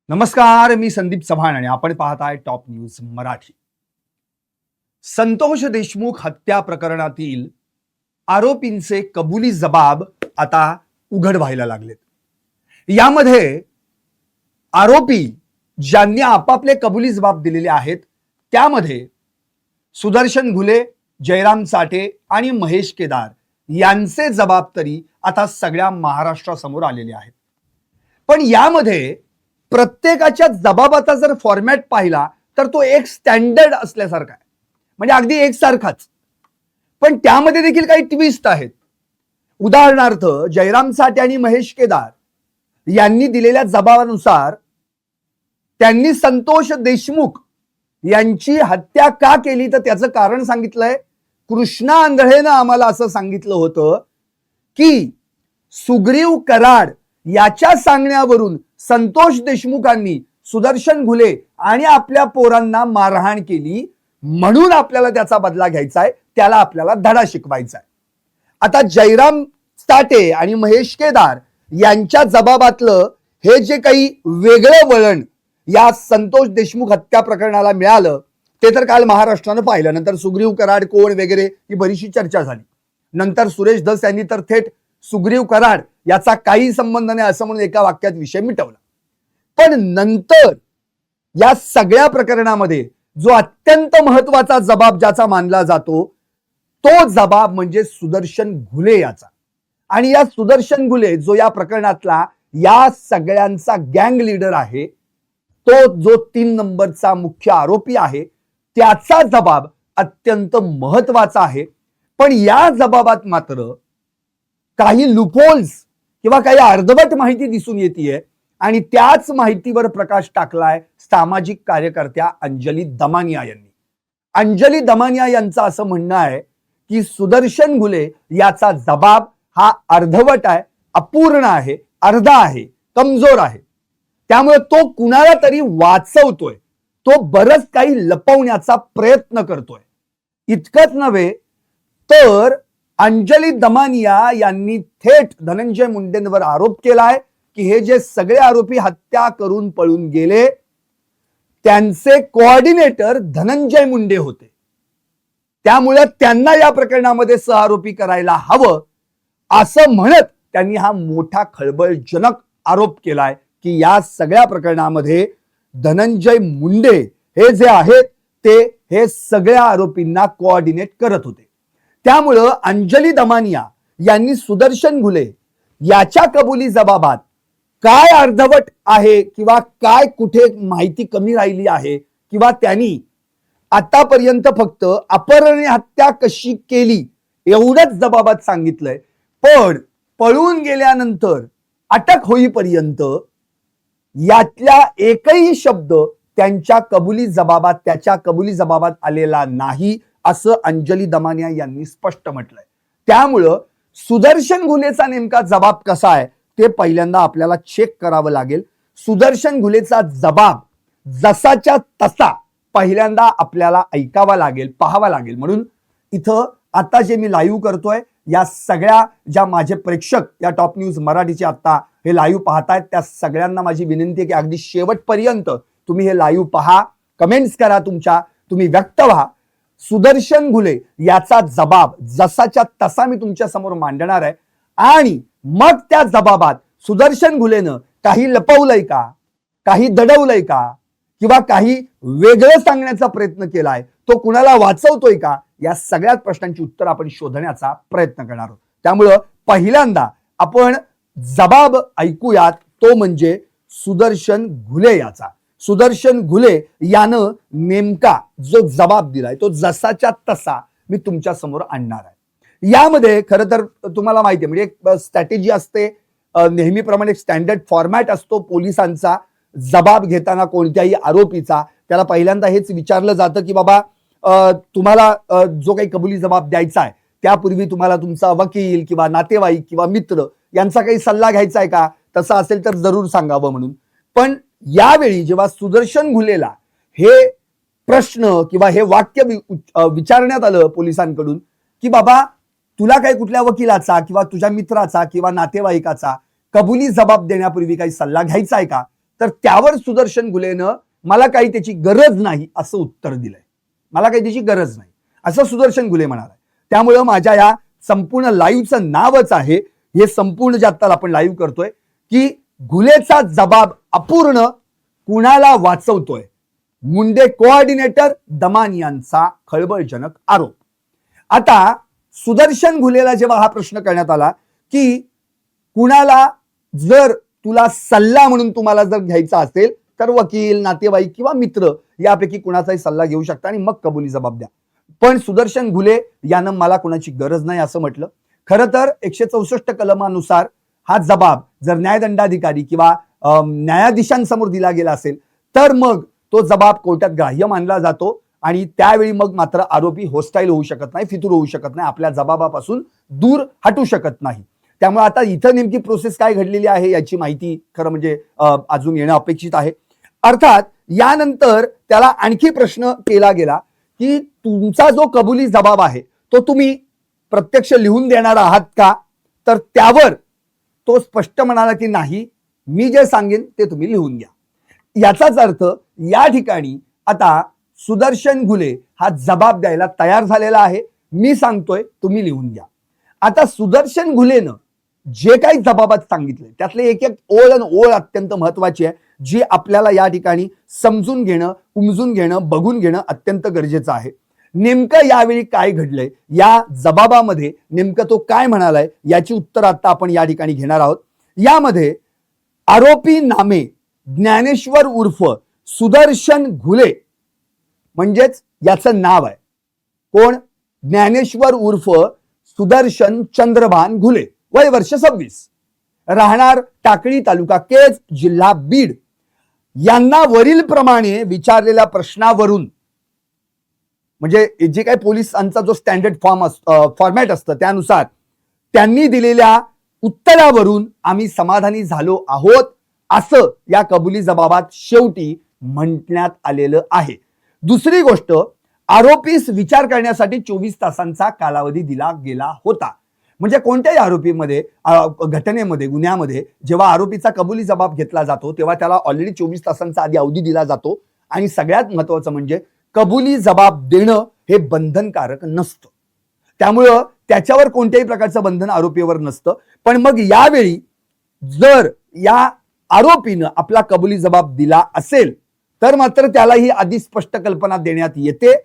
नमस्कार, मी संदीप चव्हाण आणि आपण पाहताय टॉप न्यूज मराठी. संतोष देशमुख हत्या प्रकरणातील आरोपींचे कबुली जबाब आता उघड व्हायला लागलेत. यामध्ये आरोपी ज्यांनी आपापले कबुली जबाब दिलेले आहेत त्यामध्ये सुदर्शन घुले, जयराम चाटे आणि महेश केदार यांचे जबाब तरी आता सगळ्या महाराष्ट्रासमोर आलेले आहेत. पण यामध्ये प्रत्येकाच्या जबाबाचा जर फॉर्मॅट पाहिला तर तो एक स्टँडर्ड असल्यासारखा आहे, म्हणजे अगदी एकसारखाच. पण त्यामध्ये देखील काही ट्विस्ट आहेत. उदाहरणार्थ जयराम साठे आणि महेश केदार यांनी दिलेल्या जबाबानुसार त्यांनी संतोष देशमुख यांची हत्या का केली तर त्याचं कारण सांगितलंय. कृष्णा आंधळेनं आम्हाला असं सांगितलं होतं की सुग्रीव कराड याच्या सांगण्यावरून संतोष देशमुखांनी सुदर्शन घुले आणि आपल्या पोरांना मारहाण केली, म्हणून आपल्याला त्याचा बदला घ्यायचा आहे, त्याला आपल्याला धडा शिकवायचा आहे. आता जयराम साठे आणि महेश केदार यांच्या जबाबातलं हे जे काही वेगळं वळण या संतोष देशमुख हत्या प्रकरणाला मिळालं ते तर काल महाराष्ट्रानं पाहिलं. नंतर सुग्रीव कराड कोण वगैरे ही बरीचशी चर्चा झाली. नंतर सुरेश धस यांनी तर थेट सुग्रीव कराड याचा काही संबंध नाही असं म्हणून एका वाक्यात विषय मिटवला. पण नंतर या सगळ्या प्रकरणामध्ये जो अत्यंत महत्वाचा जबाब ज्याचा मानला जातो तो जबाब म्हणजे सुदर्शन घुले याचा. आणि या सुदर्शन घुले जो या प्रकरणातला या सगळ्यांचा गँग लीडर आहे, तो जो 3 नंबरचा मुख्य आरोपी आहे, त्याचा जबाब अत्यंत महत्वाचा आहे. पण या जबाबात मात्र काही लुपहोल्स किंवा काही अर्धवट माहिती दिसून येते आणि त्याच माहितीवर प्रकाश टाकलाय सामाजिक कार्यकर्त्या अंजली दमानिया यांनी. अंजली दमानिया यांचं असं म्हणणं आहे की सुदर्शन घुले याचा जबाब हा अर्धवट आहे, अपूर्ण आहे, अर्धा आहे, कमजोर आहे. त्यामुळे तो कुणाला तरी वाचवतोय, तो बरंच काही लपवण्याचा प्रयत्न करतोय. इतकंच नव्हे तर अंजली दमानिया यांनी थेट धनंजय मुंडेंवर आरोप केलाय की हे जे सगळे आरोपी हत्या करून पळून गेले त्यांचे कोऑर्डिनेटर धनंजय मुंडे होते, त्यामुळे त्यांना या प्रकरणामध्ये सहआरोपी करायला हवं असं म्हणत त्यांनी हा मोठा खळबळजनक आरोप केलाय की या सगळ्या प्रकरणामध्ये धनंजय मुंडे हे जे आहेत ते हे सगळ्या आरोपींना कोऑर्डिनेट करत होते. त्यामुळं अंजली दमानिया यांनी सुदर्शन घुले याच्या कबुली जबाबात काय अर्धवट आहे किंवा काय कुठे माहिती कमी राहिली आहे किंवा त्यांनी आतापर्यंत फक्त अपहरण हत्या कशी केली एवढंच जबाबात सांगितलंय. पण पळून गेल्यानंतर अटक होईपर्यंत यातला एकही शब्द त्यांच्या त्याच्या कबुली जबाबात आलेला नाही असं अंजली दमानिया यांनी स्पष्ट म्हटलंय. त्यामुळं सुदर्शन घुलेचा नेमका जबाब कसा आहे ते पहिल्यांदा आपल्याला चेक करावं लागेल. सुदर्शन घुलेचा जबाब जसाच्या तसा पहिल्यांदा आपल्याला ऐकावा लागेल, पाहावा लागेल. म्हणून इथं आता जे मी लाईव्ह करतोय या सगळ्या ज्या माझे प्रेक्षक या टॉप न्यूज मराठीचे आता हे लाईव्ह पाहतायत त्या सगळ्यांना माझी विनंती आहे की अगदी शेवटपर्यंत तुम्ही हे लाईव्ह पहा, कमेंट्स करा, तुम्ही व्यक्त व्हा. सुदर्शन घुले याचा जबाब जसाच्या तसा मी तुमच्या समोर मांडणार आहे आणि मग त्या जबाबात सुदर्शन घुलेनं काही लपवलंय का, काही दडवलंय का किंवा काही वेगळं सांगण्याचा प्रयत्न केलाय, तो कुणाला वाचवतोय का, या सगळ्याच प्रश्नांची उत्तर आपण शोधण्याचा प्रयत्न करणार आहोत. त्यामुळं पहिल्यांदा आपण जबाब ऐकूयात तो म्हणजे सुदर्शन घुले याचा. सुदर्शन घुले यानं नेमका जो जबाब दिलाय तो जसाच्या तसा मी तुमच्या समोर आणणार आहे. यामध्ये खरं तर तुम्हाला माहिती आहे म्हणजे एक स्ट्रॅटेजी असते, नेहमीप्रमाणे एक स्टँडर्ड फॉर्मॅट असतो पोलिसांचा. जबाब घेताना कोणत्याही आरोपीचा त्याला पहिल्यांदा हेच विचारलं जातं की बाबा तुम्हाला जो काही कबुली जबाब द्यायचा आहे त्यापूर्वी तुम्हाला तुमचा वकील किंवा नातेवाईक किंवा मित्र यांचा काही सल्ला घ्यायचा आहे का, तसा असेल तर जरूर सांगावं म्हणून. पण यावेळी जेव्हा सुदर्शन घुलेला हे प्रश्न किंवा हे वाक्य विचारण्यात आलं पोलिसांकडून की बाबा तुला काही कुठल्या वकिलाचा किंवा तुझ्या मित्राचा किंवा नातेवाईकाचा कबुली जबाब देण्यापूर्वी काही सल्ला घ्यायचा आहे का, तर त्यावर सुदर्शन घुलेनं मला काही त्याची गरज नाही असं उत्तर दिलंय. मला काही त्याची गरज नाही असं सुदर्शन घुले म्हणाला. त्यामुळं माझ्या या संपूर्ण लाईव्हचं नावच आहे, हे संपूर्ण जे आता आपण लाईव्ह करतोय, की घुलेचा जबाब अपूर्ण, कुणाला वाचवतोय मुंडे कोऑर्डिनेटर दमान यांचा खळबळजनक आरोप. आता सुदर्शन घुलेला जेव्हा हा प्रश्न करण्यात आला की कुणाला जर तुला सल्ला म्हणून तुम्हाला जर घ्यायचा असेल तर वकील, नातेवाईक किंवा मित्र यापैकी कुणाचाही सल्ला घेऊ शकता आणि मग कबुली जबाब द्या. पण सुदर्शन घुले यानं मला कुणाची गरज नाही असं म्हटलं. खरं तर 164 कलमानुसार हा जबाब जर न्यायदंडाधिकारी किंवा न्यायाधीशांसमोर दिला गेला असेल तर मग तो जबाब कोर्टात ग्राह्य मानला जातो आणि त्यावेळी मग मात्र आरोपी होस्टाईल होऊ शकत नाही, फितूर होऊ शकत नाही, आपल्या जबाबापासून दूर हटू शकत नाही. त्यामुळे आता इथं नेमकी प्रोसेस काय घडलेली आहे याची माहिती खरं म्हणजे अजून येणं अपेक्षित आहे. अर्थात यानंतर त्याला आणखी प्रश्न केला गेला की तुमचा जो कबुली जबाब आहे तो तुम्ही प्रत्यक्ष लिहून देणार आहात का? तर त्यावर तो स्पष्ट म्हणाला की नाही, मी जे सांगेन ते तुम्ही लिहून घ्या. याचाच अर्थ या ठिकाणी आता सुदर्शन घुले हा जबाब द्यायला तयार झालेला आहे. मी सांगतोय तुम्ही लिहून घ्या. आता सुदर्शन घुलेनं जे काही जबाबात सांगितले त्यातले एक एक ओळ आणि ओळ अत्यंत महत्वाची आहे, जी आपल्याला या ठिकाणी समजून घेणं, उमजून घेणं, बघून घेणं अत्यंत गरजेचं आहे. नेमकं यावेळी काय घडलंय, या जबाबामध्ये नेमकं तो काय म्हणालाय याची उत्तर आता आपण या ठिकाणी घेणार आहोत. यामध्ये आरोपी नामे ज्ञानेश्वर उर्फ सुदर्शन घुले म्हणजेच याचं नाव आहे कोण? ज्ञानेश्वर उर्फ सुदर्शन चंद्रभान घुले, वय वर्ष 26, राहणार टाकळी, तालुका केज, जिल्हा बीड. यांना वरील प्रमाणे विचारलेल्या प्रश्नावरून म्हणजे जे काही पोलिसांचा जो स्टँडर्ड फॉर्मॅट असतं त्यानुसार त्यांनी दिलेल्या उत्तरावरून आम्ही समाधानी झालो आहोत असं या कबुली जबाबात शेवटी म्हटण्यात आलेलं आहे. दुसरी गोष्ट, आरोपीस विचार करण्यासाठी 24 तासांचा कालावधी दिला गेला होता. म्हणजे कोणत्याही आरोपीमध्ये घटनेमध्ये, गुन्ह्यामध्ये जेव्हा आरोपीचा कबुली जबाब घेतला जातो तेव्हा त्याला ऑलरेडी 24 तासांचा आधी अवधी दिला जातो. आणि सगळ्यात महत्वाचं म्हणजे कबुली जबाब देणं हे बंधनकारक नसतं, त्यामुळं त्याच्यावर कोणत्याही प्रकारचं बंधन आरोपीवर नसतं. पण मग यावेळी जर या आरोपीनं आपला कबुली जबाब दिला असेल तर मात्र त्याला ही आधी स्पष्ट कल्पना देण्यात येते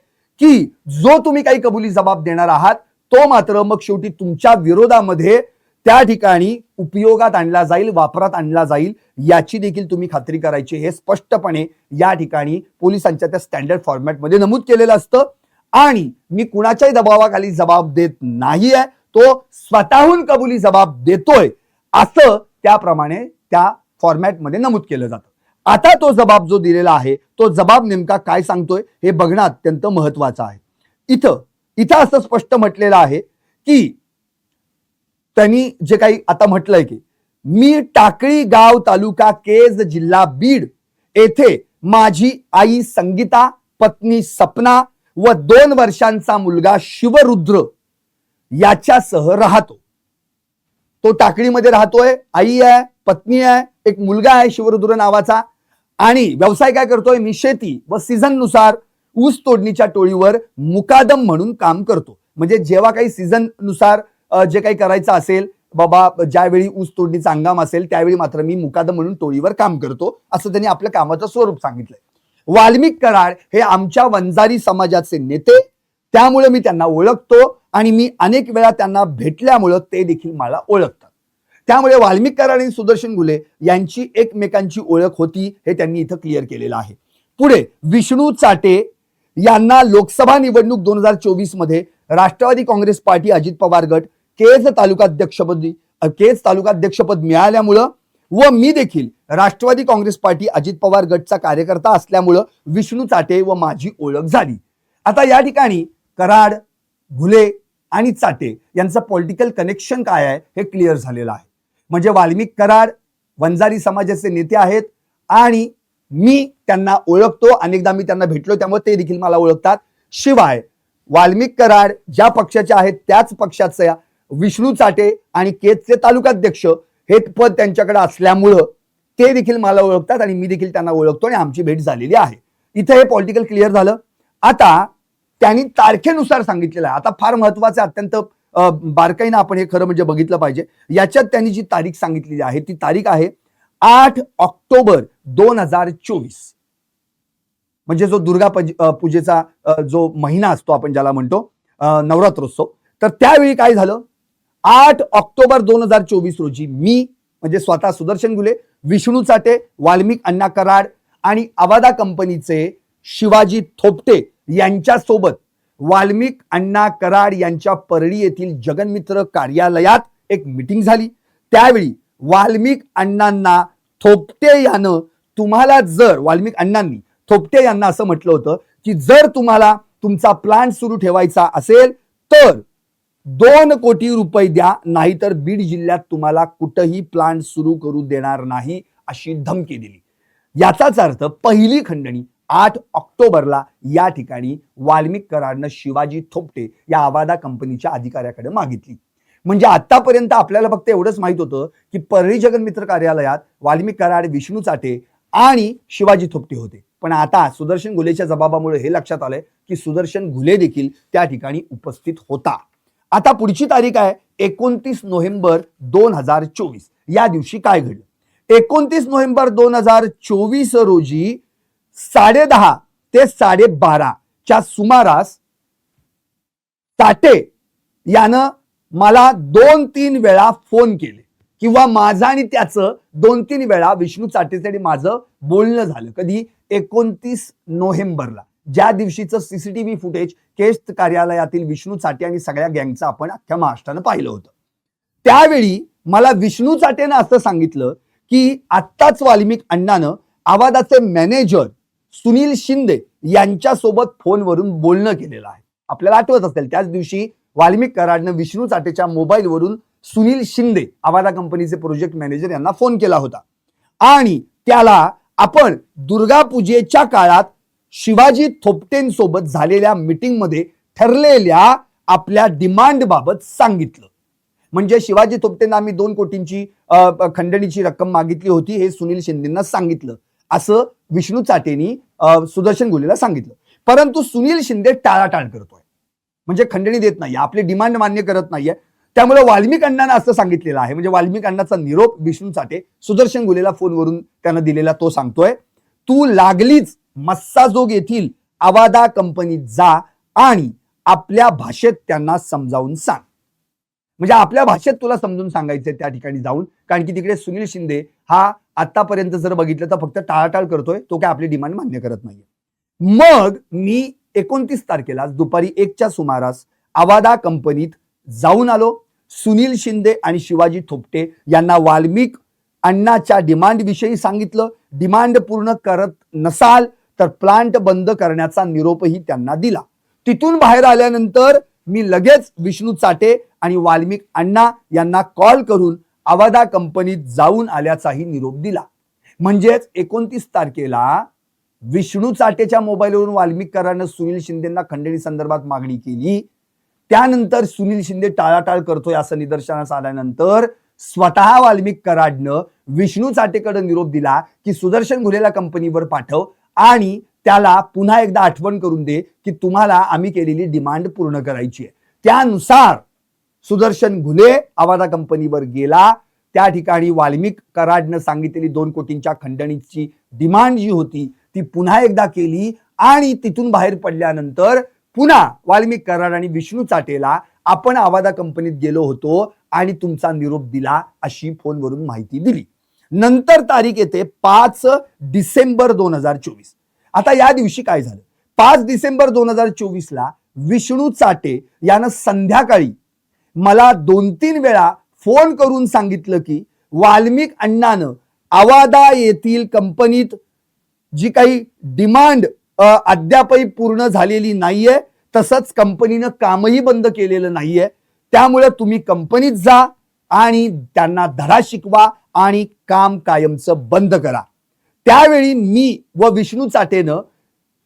की जो तुम्ही काही कबुली जबाब देणार आहात तो मात्र मग शेवटी तुमच्या विरोधामध्ये त्या ठिकाणी उपयोगात आणला जाईल, वापरात आणला जाईल, याची देखील तुम्ही खात्री करायची. हे स्पष्टपणे या ठिकाणी पोलिसांच्या त्या स्टँडर्ड फॉर्मॅटमध्ये नमूद केलेलं असतं. आणि मी कुणाच्याही दबावाखाली जबाब देत नाहीये, तो स्वतःहून कबुली जबाब देतोय असं त्याप्रमाणे त्या फॉर्मॅटमध्ये नमूद केलं जातं. आता तो जबाब जो दिलेला आहे तो जबाब नेमका काय सांगतोय हे बघणं अत्यंत महत्वाचं आहे. इथं असं स्पष्ट म्हटलेलं आहे की त्यांनी जे काही आता म्हटलंय की मी टाकळी गाव, तालुका केज, जिल्हा बीड येथे माझी आई संगीता, पत्नी सपना व 2 वर्षांचा मुलगा शिवरुद्र याच्यासह राहतो. तो टाकळीमध्ये राहतोय, आई आहे, पत्नी आहे, एक मुलगा आहे शिवरुद्र नावाचा. आणि व्यवसाय काय करतोय? मी शेती व सीझन नुसार ऊस तोडणीच्या टोळीवर मुकादम म्हणून काम करतो. म्हणजे जेव्हा काही सीझन नुसार जे काही करायचं असेल, बाबा ज्यावेळी ऊस तोडणीचा हंगाम असेल त्यावेळी मात्र मी मुकादम म्हणून टोळीवर काम करतो असं त्यांनी आपल्या कामाचं स्वरूप सांगितलंय. वाल्मिक कराड हे आमच्या वंजारी समाजाचे नेते, त्यामुळे मी त्यांना ओळखतो आणि मी अनेक वेळा त्यांना भेटल्यामुळं ते देखील मला ओळखतात. त्यामुळे वाल्मिक कराड आणि सुदर्शन घुले यांची एकमेकांची ओळख होती हे त्यांनी इथं क्लिअर केलेलं आहे. पुढे विष्णू चाटे यांना लोकसभा निवडणूक 2024 मध्ये राष्ट्रवादी काँग्रेस पार्टी अजित पवार गट केज तालुकाध्यक्षपद मिळाल्यामुळं व मी देखील राष्ट्रवादी काँग्रेस पार्टी अजित पवार गटचा कार्यकर्ता असल्यामुळं विष्णू चाटे व माझी ओळख झाली. आता या ठिकाणी कराड, घुले आणि चाटे यांचं पॉलिटिकल कनेक्शन काय आहे हे क्लिअर झालेलं आहे. म्हणजे वाल्मिक कराड वंजारी समाजाचे नेते आहेत आणि मी त्यांना ओळखतो, अनेकदा मी त्यांना भेटलो त्यामुळे ते देखील मला ओळखतात. शिवाय वाल्मिक कराड ज्या पक्षाचे आहेत त्याच पक्षाचे विष्णू चाटे आणि केजचे तालुकाध्यक्ष हे पद त्यांच्याकडे असल्यामुळं ते देखील मला ओळखतात आणि मी देखील त्यांना ओळखतो आणि आमची भेट झालेली आहे. इथे हे पॉलिटिकल क्लिअर झालं. आता त्यांनी तारखेनुसार सांगितलेलं आहे. आता फार महत्वाचं अत्यंत बारकाईनं आपण हे खरं म्हणजे बघितलं पाहिजे. याच्यात त्यांनी जी तारीख सांगितलेली आहे ती तारीख आहे 8 ऑक्टोबर 2024. म्हणजे जो दुर्गा पूजेचा जो महिना असतो आपण ज्याला म्हणतो नवरात्रोत्सव. तर त्यावेळी काय झालं, 8 ऑक्टोबर 2024 रोजी मी म्हणजे स्वतः सुदर्शन घुले, विष्णू चाटे, वाल्मिक अण्णा कराड आणि आवादा कंपनीचे शिवाजी थोपटे यांच्यासोबत वाल्मिक अण्णा कराड यांच्या परळी येथील जगन्मित्र कार्यालयात एक मीटिंग झाली. त्यावेळी वाल्मिक अण्णांना थोपटे यानं तुम्हाला जर वाल्मिक अण्णांनी थोपटे यांना असं म्हटलं होतं की जर तुम्हाला तुमचा प्लांट सुरू ठेवायचा असेल तर 2 कोटी रुपये द्या, नाहीतर बीड जिल्ह्यात तुम्हाला कुठेही प्लांट सुरू करू देणार नाही अशी धमकी दिली. याचाच अर्थ पहिली खंडणी 8 ऑक्टोबरला या ठिकाणी वाल्मिक कराडनं शिवाजी थोपटे या आवादा कंपनीच्या अधिकाऱ्याकडे मागितली. म्हणजे आतापर्यंत आपल्याला फक्त एवढंच माहित होतं की परळी जगन्मित्र कार्यालयात वाल्मिक कराड, विष्णू चाटे आणि शिवाजी थोपटे होते. पण आता सुदर्शन घुलेच्या जबाबामुळे हे लक्षात आलंय की सुदर्शन घुले देखील त्या ठिकाणी उपस्थित होता. आता पुढची तारीख आहे 29 नोव्हेंबर 2024. या दिवशी काय घडलं, 29 नोव्हेंबर 2024 रोजी 10:30 ते 12:30 च्या सुमारास चाटे यानं मला 2-3 वेळा फोन केले किंवा माझा आणि त्याचं 2-3 वेळा विष्णू चाटेसाठी माझं बोलणं झालं. कधी 29 नोव्हेंबरला, ज्या दिवशीचं सीसीटीव्ही फुटेज केस कार्यालयातील विष्णू चाटे आणि सगळ्या गँगचं आपण अख्ख्या महाराष्ट्रानं पाहिलं होतं. त्यावेळी मला विष्णू चाटेनं असं सांगितलं की आत्ताच वाल्मिक अण्णानं आवादाचे मॅनेजर सुनील शिंदे यांच्यासोबत फोनवरून बोलणं केलेलं आहे. आपल्याला आठवत असेल त्याच दिवशी वाल्मिक कराडनं विष्णू चाटेच्या मोबाईलवरून सुनील शिंदे आवादा कंपनीचे प्रोजेक्ट मॅनेजर यांना फोन केला होता आणि त्याला आपण दुर्गा पूजेच्या काळात शिवाजी थोपटेंसोबत झालेल्या मीटिंग मध्ये ठरलेल्या आपल्या डिमांड बाबत सांगितलं. म्हणजे शिवाजी थोपटेंना आम्ही 2 कोटींची खंडणीची रक्कम मागितली होती हे सुनील शिंदेंना सांगितलं असं विष्णू चाटेनी सुदर्शन घुलेला सांगितलं. परंतु सुनील शिंदे टाळाटाळ करतोय, म्हणजे खंडणी देत नाही, आपली डिमांड मान्य करत नाहीये. त्यामुळे वाल्मिक अण्णांना असं सांगितलेलं आहे, म्हणजे वाल्मिक अण्णाचा निरोप विष्णू चाटे सुदर्शन घुलेला फोनवरून त्यानं दिलेला तो सांगतोय, तू लागलीच मस्साजोग येथील आवादा कंपनीत जा आणि आपल्या भाषेत त्यांना समजावून सांग. म्हणजे आपल्या भाषेत तुला समजून सांगायचंय त्या ठिकाणी जाऊन, कारण की तिकडे सुनील शिंदे हा आतापर्यंत जर बघितलं तर फक्त टाळाटाळ करतोय, तो काय आपली डिमांड मान्य करत नाहीये. मग मी 29 तारखेला दुपारी 1च्या सुमारास आवादा कंपनीत जाऊन आलो. सुनील शिंदे आणि शिवाजी थोपटे यांना वाल्मिक अण्णाच्या डिमांड विषयी सांगितलं. डिमांड पूर्ण करत नसाल तर प्लांट बंद करण्याचा निरोपही त्यांना दिला. तिथून बाहेर आल्यानंतर मी लगेच विष्णू चाटे आणि वाल्मिक अण्णा यांना कॉल करून आवादा कंपनीत जाऊन आल्याचाही निरोप दिला. म्हणजेच 29 तारखेला विष्णू चाटेच्या मोबाईलवरून वाल्मिक कराडनं सुनील शिंदेंना खंडणी संदर्भात मागणी केली. त्यानंतर सुनील शिंदे टाळाटाळ करतोय असं निदर्शनास आल्यानंतर स्वतः वाल्मिक कराडनं विष्णू चाटेकडे निरोप दिला की सुदर्शन घुलेला कंपनीवर पाठव आणि त्याला पुन्हा एकदा आठवण करून दे की तुम्हाला आम्ही केलेली डिमांड पूर्ण करायची आहे. त्यानुसार सुदर्शन घुले आवादा कंपनीवर गेला. त्या ठिकाणी वाल्मिक कराडनं सांगितलेली 2 कोटींच्या खंडणीची डिमांड जी होती ती पुन्हा एकदा केली आणि तिथून बाहेर पडल्यानंतर पुन्हा वाल्मिक कराड आणि विष्णू चाटेला आपण आवादा कंपनीत गेलो होतो आणि तुमचा निरोप दिला अशी फोनवरून माहिती दिली. नंतर तारीख येते 5 डिसेंबर 2024. आता या दिवशी काय झालं, 5 डिसेंबर 2024 ला विष्णू चाटे यानं संध्याकाळी मला 2-3 वेळा फोन करून सांगितलं की वाल्मिक अण्णानं आवादा येथील कंपनीत जी काही डिमांड अद्यापही पूर्ण झालेली नाहीये, तसंच कंपनीनं कामही बंद केलेलं नाहीये, त्यामुळे तुम्ही कंपनीत जा आणि त्यांना धडा शिकवा आणि काम कायमचं बंद करा. त्यावेळी मी व विष्णू चाटेनं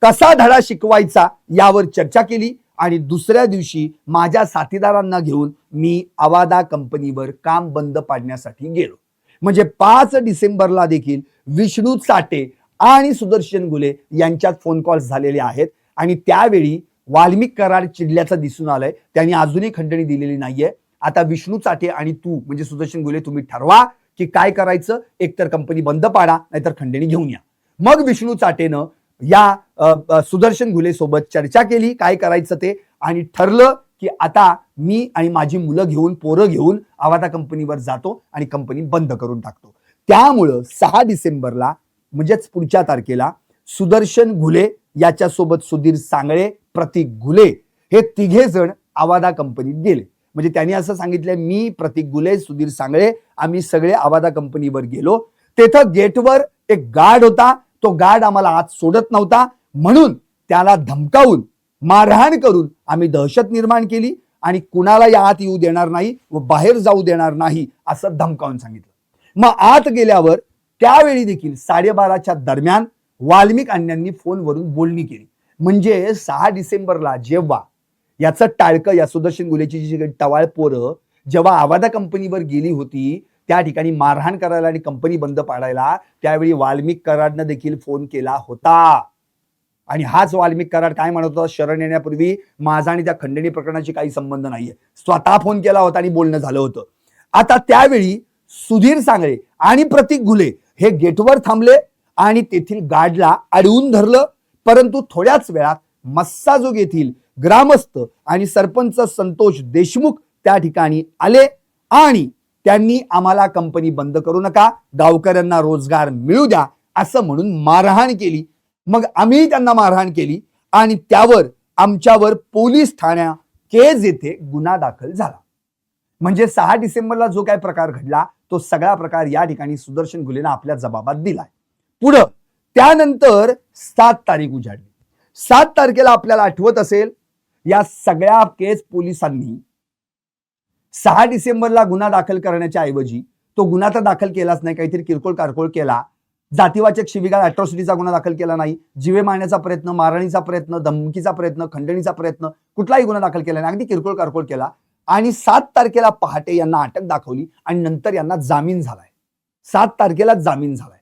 कसा धडा शिकवायचा यावर चर्चा केली आणि दुसऱ्या दिवशी माझ्या साथीदारांना घेऊन मी आवादा कंपनीवर काम बंद पाडण्यासाठी गेलो. म्हणजे 5 डिसेंबरला देखील विष्णू चाटे आणि सुदर्शन घुले यांच्यात फोन कॉल्स झालेले आहेत आणि त्यावेळी वाल्मिक कराड चिडल्याचं दिसून आलंय. त्यांनी अजूनही खंडणी दिलेली नाहीये. आता विष्णू चाटे आणि तू म्हणजे सुदर्शन घुले तुम्ही ठरवा की काय करायचं. एकतर कंपनी बंद पाडा नाहीतर खंडणी घेऊन या. मग विष्णू चाटेनं या सुदर्शन घुले सोबत चर्चा केली काय करायचं ते आणि ठरलं की आता मी आणि माझी मुलं घेऊन पोरं घेऊन आवादा कंपनीवर जातो आणि कंपनी बंद करून टाकतो. त्यामुळं 6 डिसेंबरला म्हणजेच पुढच्या तारखेला सुदर्शन घुले याच्यासोबत सुधीर सांगळे, प्रतीक घुले हे तिघे जण आवादा कंपनीत गेले. म्हणजे त्यांनी असं सांगितलं मी, प्रतीक घुले, सुधीर सांगळे आम्ही सगळे आवादा कंपनीवर गेलो. तेथं गेटवर एक गार्ड होता. तो गार्ड आम्हाला आत सोडत नव्हता म्हणून त्याला धमकावून मारहाण करून आम्ही दहशत निर्माण केली आणि कुणाला या आत येऊ देणार नाही व बाहेर जाऊ देणार नाही असं धमकावून सांगितलं. मग आत गेल्यावर त्यावेळी देखील 12:30च्या दरम्यान वाल्मिक अण्णांनी फोनवरून बोलणी केली. म्हणजे 6 डिसेंबरला जेव्हा याचं टाळकं या सुदर्शन घुलेची जी टवाळ पोरं जेव्हा आवादा कंपनीवर गेली होती त्या ठिकाणी मारहाण करायला आणि कंपनी बंद पाडायला त्यावेळी वाल्मिक कराडनं देखील फोन केला होता. आणि हाच वाल्मिक कराड काय म्हणत होता शरण येण्यापूर्वी माझा आणि त्या खंडणी प्रकरणाशी काही संबंध नाहीये. स्वतः फोन केला होता आणि बोलणं झालं होतं. आता त्यावेळी सुधीर सांगळे आणि प्रतीक घुले हे गेटवर थांबले आणि तेथील गार्डला अडवून धरलं. परंतु थोड्याच वेळात मस्साजोग येथील ग्रामस्थ आणि सरपंच संतोष देशमुख त्या ठिकाणी आले आणि त्यांनी आम्हाला कंपनी बंद करू नका, गावकऱ्यांना रोजगार मिळू द्या असं म्हणून मारहाण केली. मग आम्ही त्यांना मारहाण केली आणि त्यावर आमच्यावर पोलीस ठाण्या केज येथे गुन्हा दाखल झाला. म्हणजे 6 डिसेंबरला जो काय प्रकार घडला तो सगळा प्रकार या ठिकाणी सुदर्शन घुलेनं आपल्या जबाबात दिलाय. पुढं त्यानंतर 7 तारीख उजाडली. 7 तारखेला आपल्याला आठवत असेल या सगळ्या केस पोलिसांनी 6 डिसेंबरला गुन्हा दाखल करण्याच्या ऐवजी तो गुन्हा तर दाखल केलाच नाही, काहीतरी किरकोळ कारकोळ केला. जातीवाचक शिवीगाळ अॅट्रॉसिटीचा गुन्हा दाखल केला नाही, जीवे मारण्याचा प्रयत्न, मारहाणीचा प्रयत्न, धमकीचा प्रयत्न, खंडणीचा प्रयत्न कुठलाही गुन्हा दाखल केला नाही, अगदी किरकोळ कारकोळ केला. आणि 7 तारखेला पहाटे यांना अटक दाखवली आणि नंतर यांना जामीन झालाय. 7 तारखेला जामीन झालाय.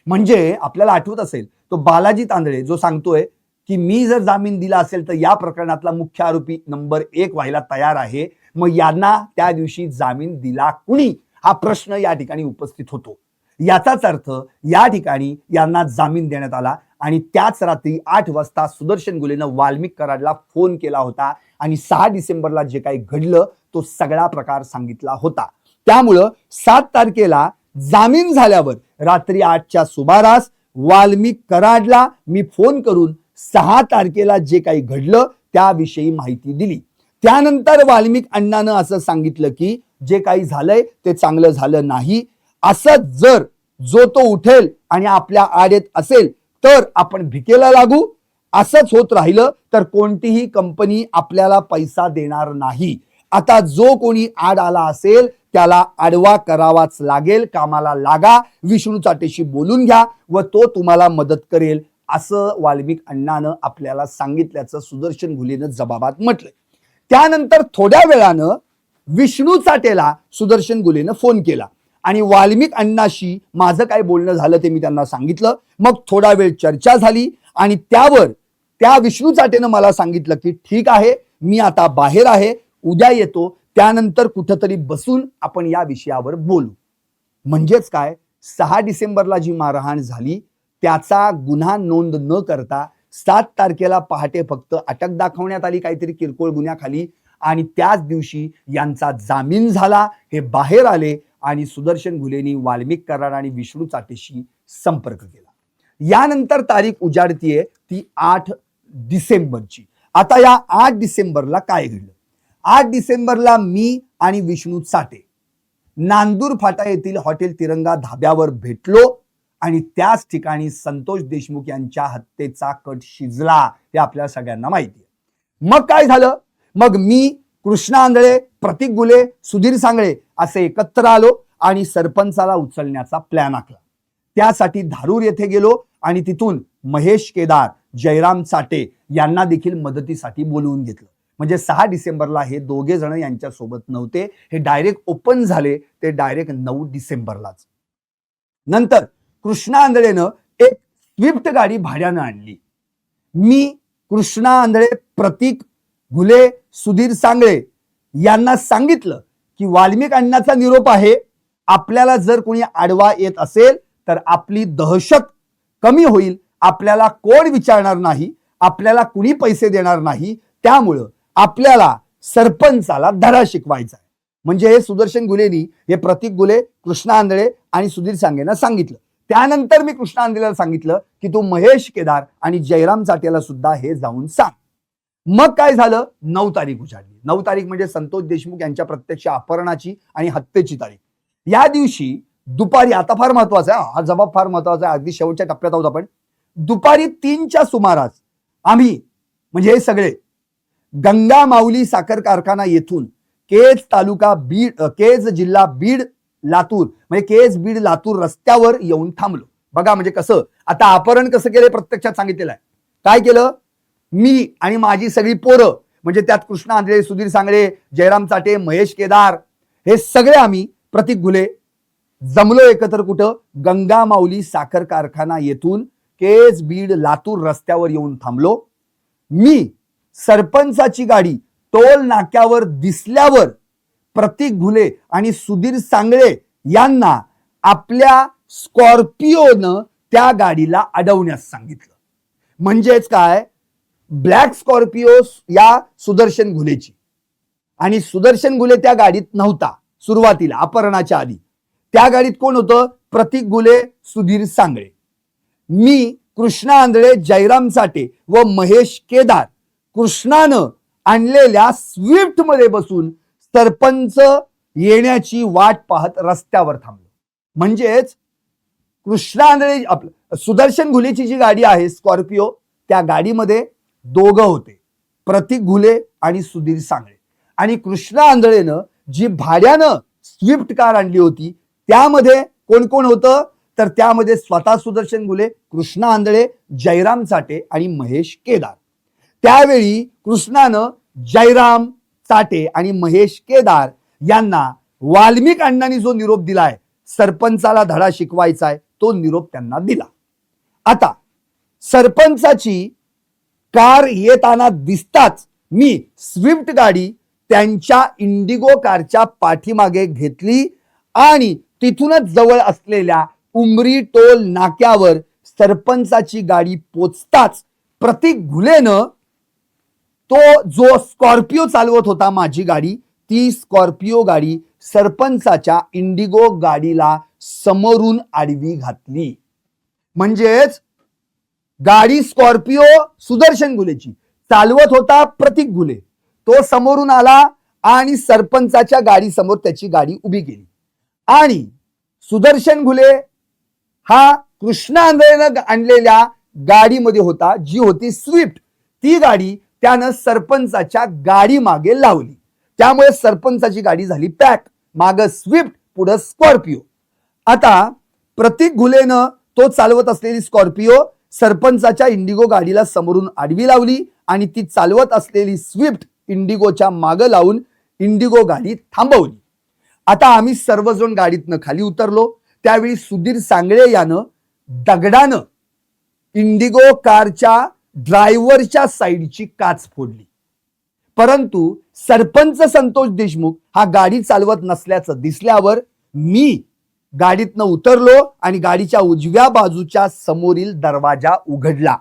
म्हणजे आपल्याला आठवत असेल तो बालाजी तांदळे जो सांगतोय की मी जर जामीन दिला असेल तर या प्रकरणातला मुख्य आरोपी नंबर 1 व्हायला तयार आहे. मग यांना त्या दिवशी जामीन दिला कुणी हा प्रश्न या ठिकाणी उपस्थित होतो. याचाच अर्थ या ठिकाणी यांना जामीन देण्यात आला आणि त्याच रात्री 8 वाजता सुदर्शन घुलेनं वाल्मिक कराडला फोन केला होता आणि 6 डिसेंबरला जे काही घडलं तो सगळा प्रकार सांगितला होता. त्यामुळं 7 तारखेला जामीन झाल्यावर रात्री 8च्या सुमारास वाल्मिक कराडला मी फोन करून 6 तारखेला जे काही घडलं त्याविषयी माहिती दिली. त्यानंतर वाल्मिक अण्णानं असं सांगितलं की जे काही झालंय ते चांगलं झालं नाही. असं जर जो तो उठेल आणि आपल्या आड येत असेल तर आपण भिकेला लागू. असंच होत राहिलं तर कोणतीही कंपनी आपल्याला पैसा देणार नाही. आता जो कोणी आड आला असेल त्याला आडवा करावाच लागेल. कामाला लागा, विष्णू चाटेशी बोलून घ्या व तो तुम्हाला मदत करेल असं वाल्मिक अण्णानं आपल्याला सांगितल्याचं सुदर्शन घुलेनं जबाबात म्हटलंय. त्यानंतर थोड्या वेळानं विष्णू चाटेला सुदर्शन घुलेनं फोन केला आणि वाल्मिक अण्णाशी माझं काय बोलणं झालं ते मी त्यांना सांगितलं. मग थोडा वेळ चर्चा झाली आणि त्यावर त्या विष्णू चाटेनं मला सांगितलं की ठीक आहे मी आता बाहेर आहे, उद्या येतो, त्यानंतर कुठंतरी बसून आपण या विषयावर बोलू. म्हणजेच काय 6 डिसेंबरला जी मारहाण झाली त्याचा गुन्हा नोंद न करता 7 तारखेला पहाटे फक्त अटक दाखवण्यात आली काहीतरी किरकोळ गुन्ह्याखाली आणि त्याच दिवशी यांचा जामीन झाला. हे बाहेर आले आणि सुदर्शन घुलेनी वाल्मिक कराड आणि विष्णू चाटेशी संपर्क केला. यानंतर तारीख उजाडतीये ती 8 डिसेंबरची. आता या 8 डिसेंबरला काय घडलं? 8 डिसेंबरला मी आणि विष्णू चाटे नांदूर फाटा येथील हॉटेल तिरंगा धाब्यावर भेटलो आणि त्याच ठिकाणी संतोष देशमुख यांच्या हत्येचा कट शिजला हे आपल्या सगळ्यांना माहिती आहे. मग काय झालं? मग मी, कृष्णा आंधळे, प्रतीक घुले, सुधीर सांगळे असे एकत्र आलो आणि सरपंचाला उचलण्याचा प्लॅन आखला. त्यासाठी धारूर येथे गेलो आणि तिथून महेश केदार, जयराम चाटे यांना देखील मदतीसाठी बोलवून घेतलं. म्हणजे 6 डिसेंबरला हे दोघे जण यांच्या सोबत नव्हते. हे डायरेक्ट ओपन झाले ते डायरेक्ट 9 डिसेंबरलाच. नंतर कृष्णा आंधळेनं एक स्विफ्ट गाडी भाड्यानं आणली. मी कृष्णा आंधळे, प्रतीक घुले, सुधीर सांगळे यांना सांगितलं की वाल्मिक अण्णाचा निरोप आहे, आपल्याला जर कोणी आडवा येत असेल तर आपली दहशत कमी होईल, आपल्याला कोण विचारणार नाही, आपल्याला कुणी पैसे देणार नाही, त्यामुळं आपल्याला सरपंचाला धडा शिकवायचा आहे. म्हणजे हे सुदर्शन घुलेनी हे प्रतीक घुले, कृष्णा आंधळे आणि सुधीर सांगेंना सांगितलं. त्यानंतर मी कृष्णा आंधळेला सांगितलं की तू महेश केदार आणि जयराम चाटेला सुद्धा हे जाऊन सांग. मग काय झालं, 9 तारीख उजाडली. 9 तारीख म्हणजे संतोष देशमुख यांच्या प्रत्यक्ष अपहरणाची आणि हत्येची तारीख. या दिवशी दुपारी, आता फार महत्वाचा आहे हा जबाब, फार महत्वाचा आहे, अगदी शेवटच्या टप्प्यात आहोत आपण. दुपारी 3च्या सुमारास आम्ही म्हणजे हे सगळे गंगा माऊली साखर कारखाना येथून केज तालुका बीड, केज जिल्हा बीड लातूर म्हणजे केज बीड लातूर रस्त्यावर येऊन थांबलो. बघा म्हणजे कसं, आता अपहरण कसं केलं प्रत्यक्षात सांगितलेलं आहे. काय केलं, मी आणि माझी सगळी पोरं म्हणजे त्यात कृष्णा आंधळे, सुधीर सांगळे, जयराम चाटे, महेश केदार हे सगळे आम्ही, प्रतीक घुले जमलो एकत्र. कुठं, गंगा माऊली साखर कारखाना येथून केज बीड लातूर रस्त्यावर येऊन थांबलो. मी सरपंचाची गाडी टोल नाक्यावर दिसल्यावर प्रतीक घुले आणि सुधीर सांगळे यांना आपल्या स्कॉर्पिओनं त्या गाडीला अडवण्यास सांगितलं. म्हणजेच काय, ब्लॅक स्कॉर्पिओ या सुदर्शन घुलेची, आणि सुदर्शन घुले त्या गाडीत नव्हता सुरुवातीला अपहरणाच्या आधी. त्या गाडीत कोण होतं, प्रतीक घुले, सुधीर सांगळे, मी, कृष्णा आंधळे, जयराम चाटे व महेश केदार कृष्णानं आणलेल्या स्विफ्ट मध्ये बसून सरपंच येण्याची वाट पाहत रस्त्यावर थांबलो. म्हणजेच कृष्णा आंधळे, सुदर्शन घुलेची जी गाडी आहे स्कॉर्पिओ, त्या गाडीमध्ये दोघं होते, प्रतीक घुले आणि सुधीर सांगळे. आणि कृष्णा आंधळेनं जी भाड्यानं स्विफ्ट कार आणली होती त्यामध्ये कोण कोण होतं, तर त्यामध्ये स्वतः सुदर्शन घुले, कृष्णा आंधळे, जयराम चाटे आणि महेश केदार. त्यावेळी कृष्णानं जयराम चाटे आणि महेश केदार यांना वाल्मिक अण्णांनी जो निरोप दिलाय, सरपंचाला धडा शिकवायचा आहे, तो निरोप त्यांना दिला. आता सरपंचाची कार येताना दिसताच मी स्विफ्ट गाडी त्यांच्या इंडिगो कारच्या पाठीमागे घेतली आणि तिथूनच जवळ असलेल्या उमरी टोल नाक्यावर सरपंचाची गाडी पोचताच प्रतीक घुलेनं तो जो स्कॉर्पिओ चालवत होता माझी गाडी, ती स्कॉर्पिओ गाडी सरपंचाच्या इंडिगो गाडीला समोरून आडवी घातली. म्हणजेच गाडी स्कॉर्पिओ सुदर्शन घुलेची चालवत होता प्रतीक घुले, तो समोरून आला आणि सरपंचाच्या गाडी समोर त्याची गाडी उभी केली. आणि सुदर्शन घुले हा कृष्णा आंधळेनं आणलेल्या गाडीमध्ये होता, जी होती स्विफ्ट. ती गाडी त्यानं सरपंचाच्या गाडी मागे लावली, त्यामुळे सरपंचाची गाडी झाली पॅक, मागं स्विफ्ट, पुढं स्कॉर्पिओ. आता प्रतीक घुलेनं तो चालवत असलेली स्कॉर्पिओ सरपंचाच्या इंडिगो गाडीला समोरून आडवी लावली आणि ती चालवत असलेली स्विफ्ट इंडिगोच्या मागं लावून इंडिगो गाडी थांबवली. आता आम्ही सर्वजण गाडीतनं खाली उतरलो. त्यावेळी सुधीर सांगळे यानं दगडानं इंडिगो कारच्या ड्रायव्हरच्या साईडची काच फोडली. परंतु सरपंच संतोष देशमुख हा गाडी चालवत नसल्याचं दिसल्यावर मी गाडीतनं उतरलो आणि गाडीच्या उजव्या बाजूच्या समोरील दरवाजा उघडला.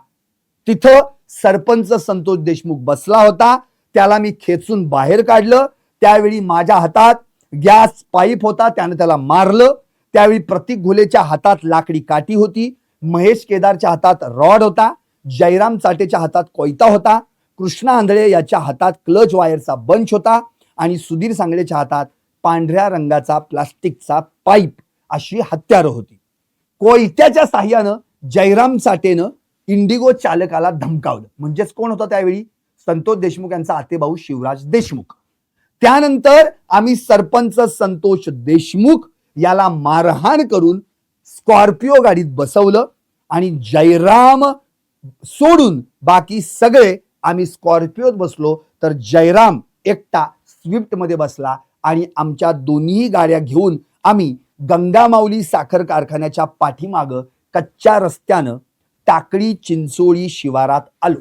तिथं सरपंच संतोष देशमुख बसला होता, त्याला मी खेचून बाहेर काढलं. त्यावेळी माझ्या हातात गॅस पाईप होता, त्यानं त्याला मारलं. त्यावेळी प्रतीक घुलेच्या हातात लाकडी काठी होती, महेश केदारच्या हातात रॉड होता, जयराम चाटेच्या हातात कोयता होता, कृष्णा आंधळे याच्या हातात क्लच वायरचा बंच होता आणि सुधीर सांगळेच्या हातात पांढऱ्या रंगाचा प्लास्टिकचा पाईप अशी हत्यारं होती. कोयत्याच्या साह्यानं जयराम चाटेनं इंडिगो चालकाला धमकावलं. म्हणजेच कोण होता त्यावेळी, संतोष देशमुख यांचा आतेभाऊ शिवराज देशमुख. त्यानंतर आम्ही सरपंच संतोष देशमुख याला मारहाण करून स्कॉर्पिओ गाडीत बसवलं आणि जयराम सोडून बाकी सगळे आम्ही स्कॉर्पिओत बसलो, तर जयराम एकटा स्विफ्ट मध्ये बसला आणि आमच्या दोन्ही गाड्या घेऊन आम्ही गंगामाऊली साखर कारखान्याच्या पाठीमागं कच्च्या रस्त्यानं टाकळी चिंचोळी शिवारात आलो.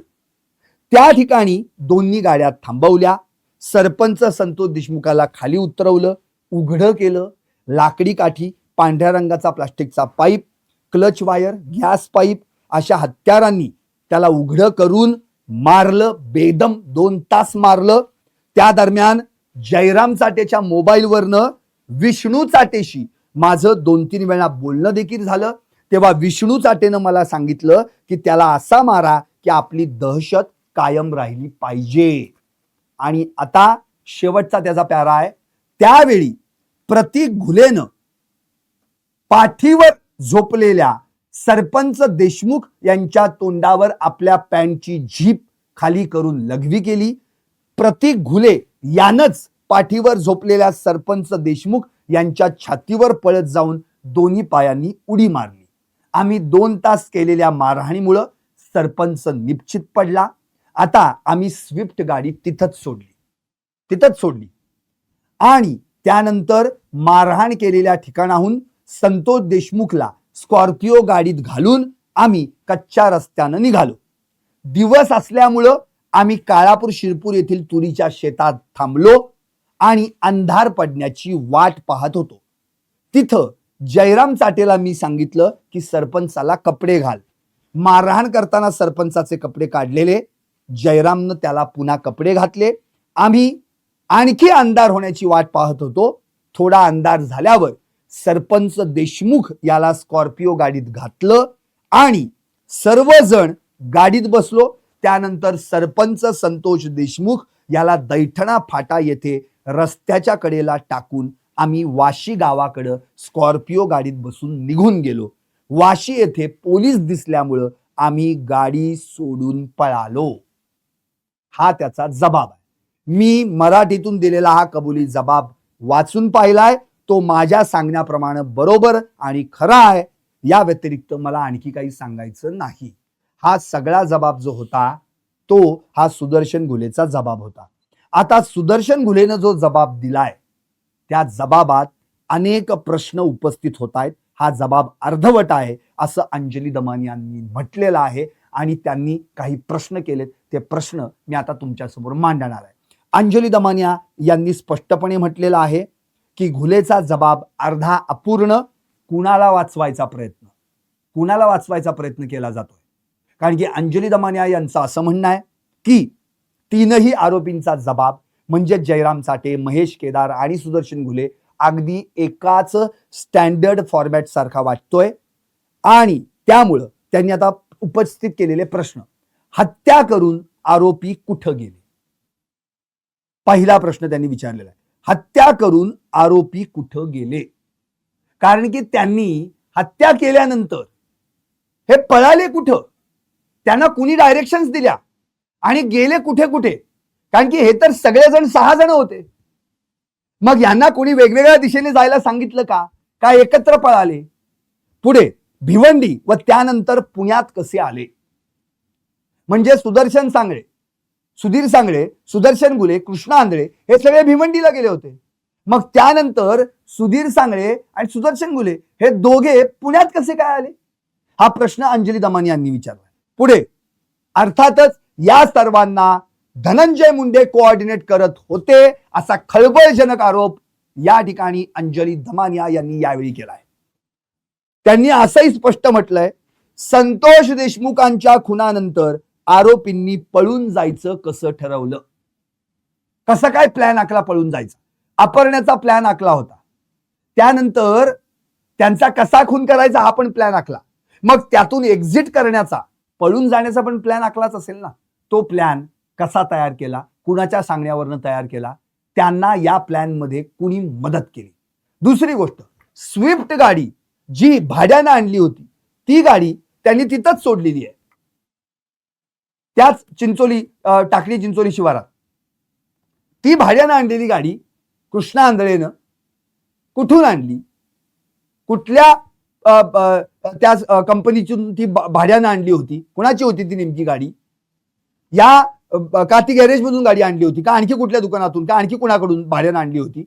त्या ठिकाणी दोन्ही गाड्या थांबवल्या. सरपंच संतोष देशमुखाला खाली उतरवलं, उघडं केलं. लाकडी काठी, पांढऱ्या रंगाचा प्लास्टिकचा pipe, clutch wire, gas pipe अशा हत्यारांनी त्याला उघडं करून मारलं. बेदम 2 तास मारलं. त्या दरम्यान जयराम चाटेच्या मोबाईलवरनं विष्णू चाटेशी माझं 2-3 वेळा बोलणं देखील झालं. तेव्हा विष्णू चाटेनं मला सांगितलं की त्याला असा मारा की आपली दहशत कायम राहिली पाहिजे. आणि आता शेवटचा त्याचा पॅरा आहे. त्यावेळी प्रतीक घुलेनं पाठीवर झोपलेल्या सरपंच देशमुख यांच्या तोंडावर आपल्या पॅन्टची झीप खाली करून लघवी केली. प्रतीक घुले यानंच पाठीवर झोपलेल्या सरपंच देशमुख यांच्या छातीवर पळत जाऊन दोन्ही पायांनी उडी मारली. आम्ही 2 तास केलेल्या मारहाणीमुळे सरपंच निश्चित पडला. आता आम्ही स्विफ्ट गाडी तिथंच सोडली आणि त्यानंतर मारहाण केलेल्या ठिकाणाहून संतोष देशमुखला स्कॉर्पिओ गाडीत घालून आम्ही कच्च्या रस्त्यानं निघालो. दिवस असल्यामुळं आम्ही काळापूर शिरपूर येथील तुरीच्या शेतात थांबलो आणि अंधार पडण्याची वाट पाहत होतो. तिथं जयराम चाटेला मी सांगितलं की सरपंचाला कपडे घाल. मारहाण करताना सरपंचाचे कपडे काढलेले. जयरामनं त्याला पुन्हा कपडे घातले. आम्ही आणखी अंधार होण्याची वाट पाहत होतो. थोडा अंधार झाल्यावर सरपंच देशमुख याला स्कॉर्पिओ गाडीत घातलं आणि सर्वजण गाडीत बसलो. त्यानंतर सरपंच संतोष देशमुख याला दैठणा फाटा येथे रस्त्याच्या कडेला टाकून आम्ही वाशी गावाकडे स्कॉर्पिओ गाडीत बसून निघून गेलो. वाशी येथे पोलीस दिसल्यामुळं आम्ही गाडी सोडून पळालो. हा त्याचा जबाब आहे. मी मराठीतून दिलेला हा कबुली जबाब वाचून पाहिलाय. तो माझ्या सांगण्याप्रमाणे बरोबर आणि खरा आहे. या व्यतिरिक्त मला आणखी काही सांगायचं नाही. हा सगळा जबाब जो होता तो हा सुदर्शन घुलेचा जबाब होता. आता सुदर्शन घुलेनं जो जबाब दिलाय त्या जबाबात अनेक प्रश्न उपस्थित होत आहेत. हा जबाब अर्धवट आहे असं अंजली दमानी यांनी म्हटलेलं आहे आणि त्यांनी काही प्रश्न केलेत. ते प्रश्न मी आता तुमच्या समोर मांडणार आहे. अंजली दमानिया यांनी स्पष्टपणे म्हटलेलं आहे की घुलेचा जबाब अर्धा अपूर्ण. कुणाला वाचवायचा प्रयत्न केला जातोय. कारण की अंजली दमानिया यांचं असं म्हणणं आहे की 3ही आरोपींचा जबाब म्हणजे जयराम चाटे, महेश केदार आणि सुदर्शन घुले अगदी एकाच स्टँडर्ड फॉर्मॅट सारखा वाटतोय. आणि त्यामुळं त्यांनी आता उपस्थित केलेले प्रश्न, हत्या करून आरोपी कुठं गेले. पहिला प्रश्न त्यांनी विचारलेला आहे, हत्या करून आरोपी कुठं गेले. कारण की त्यांनी हत्या केल्यानंतर हे पळाले कुठं, त्यांना कुणी डायरेक्शन्स दिल्या आणि गेले कुठे कुठे. कारण की हे तर सगळेजण 6 जण होते. मग यांना कोणी वेगवेगळ्या दिशेने जायला सांगितलं का, काय एकत्र पळाले. पुढे भिवंडी व त्यानंतर पुण्यात कसे आले. म्हणजे सुदर्शन सांगळे, सुधीर सांगळे, सुदर्शन घुले, कृष्णा आंधळे हे सगळे भिवंडीला गेले होते. मग त्यानंतर सुधीर सांगळे आणि सुदर्शन घुले हे दोघे पुण्यात कसे काय आले. हा प्रश्न अंजली दमानी यांनी विचारला. पुढे अर्थातच या सर्वांना धनंजय मुंडे कोऑर्डिनेट करत होते असा खळबळजनक आरोप या ठिकाणी अंजली दमानिया यांनी यावेळी केलाय. त्यांनी असंही स्पष्ट म्हटलंय, संतोष देशमुखांच्या खुनानंतर आरोपींनी पळून जायचं कसं ठरवलं. कसं काय प्लॅन आखला पळून जायचा. अपहरण्याचा प्लॅन आखला होता. त्यानंतर त्यांचा कसा खून करायचा हा पण प्लॅन आखला. मग त्यातून एक्झिट करण्याचा, पळून जाण्याचा पण प्लॅन आखलाच असेल ना. तो प्लॅन कसा तयार केला, कुणाच्या सांगण्यावरनं तयार केला, त्यांना या प्लॅन मध्ये कुणी मदत केली. दुसरी गोष्ट, स्विफ्ट गाडी जी भाड्यानं आणली होती ती गाडी त्यांनी तिथंच सोडलेली आहे. त्याच चिंचोली, टाकळी चिंचोली शिवारात ती भाड्यानं आणलेली गाडी कृष्णा आंधळेनं कुठून आणली, कुठल्या त्या कंपनीतून ती भाड्यानं आणली होती, कुणाची होती ती नेमकी गाडी. या का ती गॅरेज मधून गाडी आणली होती का, आणखी कुठल्या दुकानातून का, आणखी कुणाकडून भाड्यानं आणली होती,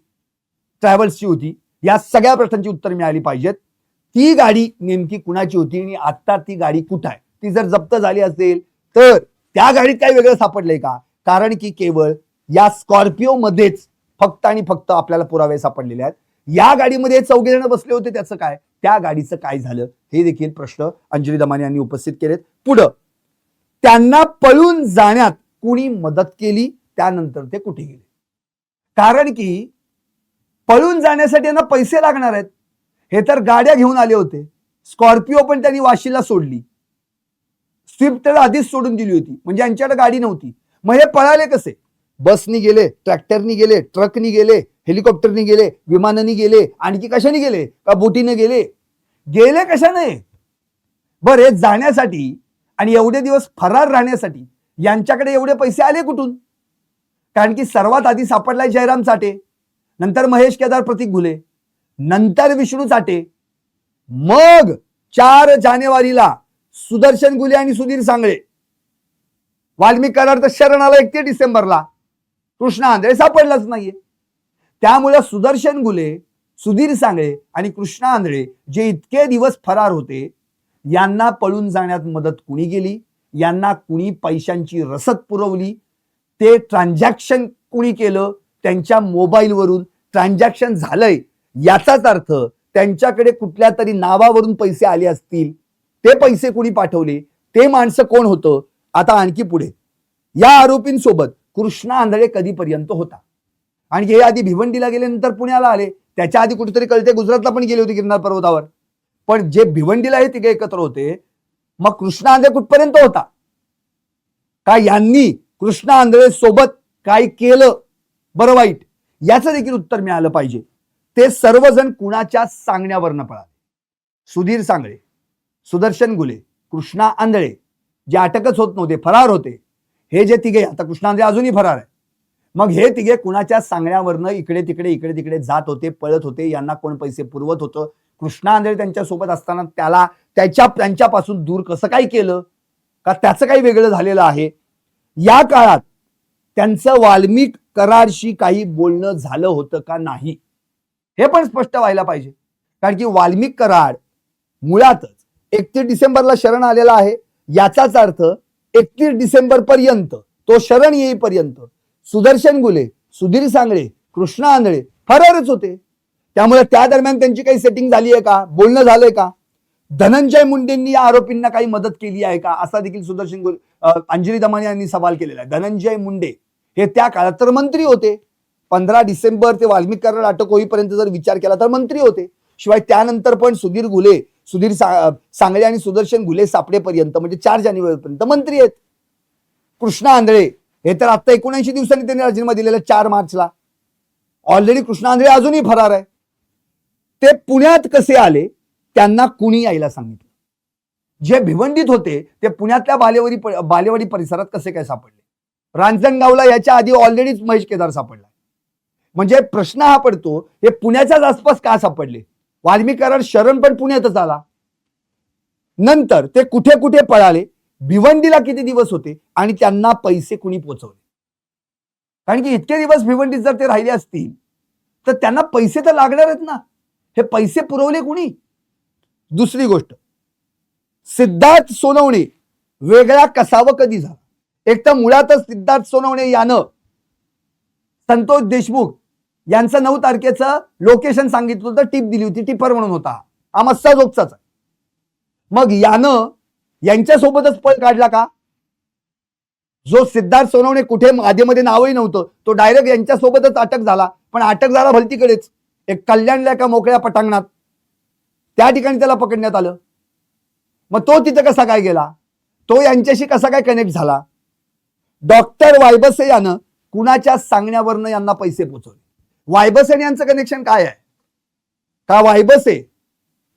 ट्रॅव्हल्सची होती. या सगळ्या प्रश्नांची उत्तर मिळाली पाहिजेत. ती गाडी नेमकी कुणाची होती आणि आता ती गाडी कुठं आहे? ती जर जप्त झाली असेल तर त्या गाडीत काही वेगळं सापडलंय का? कारण की केवळ या स्कॉर्पिओ मध्येच फक्त आणि फक्त आपल्याला पुरावे सापडलेले आहेत. या गाडीमध्ये 4 जण बसले होते, त्याचं काय? त्या गाडीचं काय झालं? हे देखील प्रश्न अंजली दमाने यांनी उपस्थित केलेत. पुढं त्यांना पळून जाण्यात कुणी मदत केली, त्यानंतर ते कुठे गेले? कारण की पळून जाण्यासाठी त्यांना पैसे लागणार आहेत. हे तर गाड्या घेऊन आले होते. स्कॉर्पिओ पण त्यांनी वाशीला सोडली, स्विफ्ट आधीच सोडून दिली होती, म्हणजे यांच्याकडे गाडी नव्हती. मग हे पळाले कसे? बसनी गेले, ट्रॅक्टरनी गेले, ट्रकनी गेले, हेलिकॉप्टरनी गेले, विमानाने गेले, आणखी कशाने गेले? का बोटीने गेले? गेले कशाने? बरे जाण्यासाठी आणि एवढे दिवस फरार राहण्यासाठी यांच्याकडे एवढे पैसे आले कुठून? कारण की सर्वात आधी सापडलाय जयराम चाटे, नंतर महेश केदार, प्रतीक घुले, नंतर विष्णू चाटे, मग 4 जानेवारीला सुदर्शन घुले आणि सुधीर सांगळे. वाल्मिक कराड तर शरण आला 31 डिसेंबरला. कृष्णा आंधळे सापडलाच नाहीये. त्यामुळे सुदर्शन घुले, सुधीर सांगळे आणि कृष्णा आंधळे जे इतके दिवस फरार होते, यांना पळून जाण्यात मदत कुणी केली? यांना कुणी पैशांची रसद पुरवली? ते ट्रान्झॅक्शन कुणी केलं? त्यांच्या मोबाईलवरून ट्रान्झॅक्शन झालंय याचाच अर्थ त्यांच्याकडे कुठल्या तरी नावावरून पैसे आले असतील. ते पैसे कुणी पाठवले? ते माणसं कोण होतं? आता आणखी पुढे या आरोपींसोबत कृष्णा आंधळे कधीपर्यंत होता? आणि हे आधी भिवंडीला गेले, नंतर पुण्याला आले. त्याच्या आधी कुठेतरी कळते गुजरातला पण गेले होते गिरनार पर्वतावर. पण जे भिवंडीला हे तिघे एकत्र होते, मग कृष्णा आंधळे कुठपर्यंत होता? का यांनी कृष्णा आंधळे सोबत काय केलं बरं वाईट, याचं देखील उत्तर मिळालं पाहिजे. ते सर्वजण कुणाच्या सांगण्यावरनं पळाले? सुधीर सांगळे, सुदर्शन घुले, कृष्णा आंधळे जे अटकच होत नव्हते, फरार होते. हे जे तिघे, आता कृष्णा आंधळे अजूनही फरार आहे. मग हे तिघे कुणाच्या सांगण्यावरनं इकडे तिकडे जात होते, पळत होते? यांना कोण पैसे पुरवत होतं? कृष्णा आंधळे त्यांच्या सोबत असताना त्याला त्यांच्यापासून दूर कसं काय केलं? का त्याचं काही वेगळं झालेलं आहे? या काळात त्यांचं वाल्मिक कराडशी काही बोलणं झालं होतं का नाही, हे पण स्पष्ट व्हायला पाहिजे. कारण की वाल्मिक कराड मुळातच 31 डिसेंबरला शरण आलेला आहे. याचाच अर्थ 31 डिसेंबर पर्यंत, तो शरण येईपर्यंत सुदर्शन घुले, सुधीर सांगळे, कृष्णा आंधळे फरारच होते. त्यामुळे त्या दरम्यान त्यांची काही सेटिंग झाली आहे का? बोलणं झालंय का? धनंजय मुंडेंनी या आरोपींना काही मदत केली आहे का? असा देखील सुदर्शन घुले, अंजली दमाने यांनी सवाल केलेला आहे. धनंजय मुंडे हे त्या काळात तर मंत्री होते. 15 डिसेंबर ते वाल्मिक कराड अटक होईपर्यंत जर विचार केला तर मंत्री होते. शिवाय त्यानंतर पण सुधीर घुले, सुधीर सांगळे आणि सुदर्शन घुले सापडेपर्यंत, म्हणजे 4 जानेवारीपर्यंत मंत्री आहेत. कृष्णा आंधळे हे तर आता 79 दिवसांनी त्यांनी राजीनामा दिलेला, 4 मार्चला. ऑलरेडी कृष्णा आंधळे अजूनही फरार आहे. ते पुण्यात कसे आले? त्यांना कुणी यायला सांगितलं? जे भिवंडीत होते ते पुण्यातल्या बालेवाडी परिसरात कसे काय सापडले? रांजणगावला याच्या आधी ऑलरेडीच महेश केदार सापडला. म्हणजे प्रश्न हा पडतो, हे पुण्याच्याच आसपास का सापडले? वाल्मिक कराड शरण पण पुण्यातच आला. नंतर ते कुठे कुठे पळाले? भिवंडीला किती दिवस होते आणि त्यांना पैसे कुणी पोचवले? कारण की इतके दिवस भिवंडीत जर ते राहिले असतील तर त्यांना पैसे तर लागणार आहेत ना. हे पैसे पुरवले कुणी? दुसरी गोष्ट, सिद्धार्थ सोनवणे वेगळा कसा व कधी झाला? एक तर मुळातच सिद्धार्थ सोनवणे यानं संतोष देशमुख यांचं 9 तारखेचं लोकेशन सांगितलं होतं, टिप दिली होती, टिपर म्हणून होता हा मस्सा जोगचाच आहे. मग यानं यांच्यासोबतच पळ काढला का? जो सिद्धार्थ सोनवणे कुठे मध्ये नावही नव्हतं, तो डायरेक्ट यांच्यासोबतच अटक झाला. पण अटक झाला भलतीकडेच, एक कल्याणला एका मोकळ्या पटांगणात, त्या ठिकाणी त्याला पकडण्यात आलं. मग तो तिथे कसा काय गेला? तो यांच्याशी कसा काय कनेक्ट झाला? डॉक्टर वायबसे यानं कुणाच्या सांगण्यावरनं यांना पैसे पोचवले? वायबसे यांचं कनेक्शन काय आहे? का वायबसे